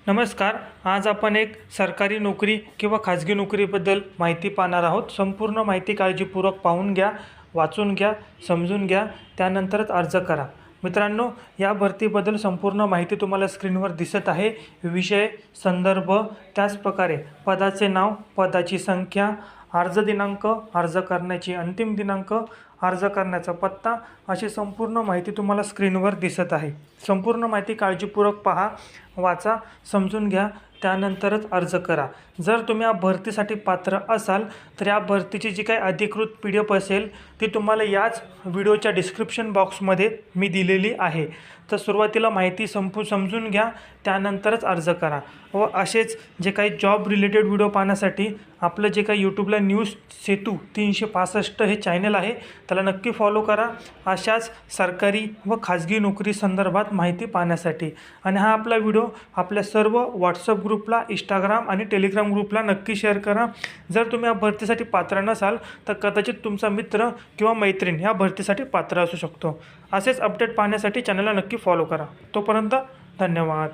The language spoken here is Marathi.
नमस्कार. आज आपण एक सरकारी नोकरी किंवा खाजगी नोकरीबद्दल माहिती पाहणार आहोत. संपूर्ण माहिती काळजीपूर्वक पाहून घ्या, वाचून घ्या, समजून घ्या, त्यानंतरच अर्ज करा. मित्रांनो, या भरतीबद्दल संपूर्ण माहिती तुम्हाला स्क्रीनवर दिसत आहे. विषय, संदर्भ, त्याचप्रकारे पदाचे नाव, पदाची संख्या, अर्ज दिनांक, अर्ज करण्याची अंतिम दिनांक, अर्ज करण्याचा पत्ता अशी संपूर्ण माहिती तुम्हाला स्क्रीनवर दिसत आहे. संपूर्ण माहिती काळजीपूर्वक पहा, वाचा, समजून घ्या, त्यानंतरच अर्ज करा. जर तुम्ही या भरतीसाठी पात्र असाल तर या भरतीची जी काही अधिकृत PDF असेल ती तुम्हाला याच व्हिडिओच्या डिस्क्रिप्शन बॉक्समध्ये मी दिलेली आहे. तर सुरुवातीला माहिती समजून घ्या, त्यानंतरच अर्ज करा. व असेच जे काही जॉब रिलेटेड व्हिडिओ पाहण्यासाठी आपलं जे काही यूट्यूबला न्यूज सेतू 365 हे चॅनल आहे त्याला नक्की फॉलो करा, अशाच सरकारी व खाजगी नोकरी संदर्भात माहिती पाहण्यासाठी. आणि हा आपला व्हिडिओ आपल्या सर्व व्हॉट्सअप ग्रुपला, इंस्टाग्राम आणि टेलिग्राम ग्रुपला नक्की शेअर करा. जर तुम्ही या भरतीसाठी पात्र नसाल तर कदाचित तुमचा मित्र किंवा मैत्रीण या भरतीसाठी पात्र असू शकतो. असेच अपडेट पाहण्यासाठी चॅनलला नक्की फॉलो करा. तोपर्यंत धन्यवाद.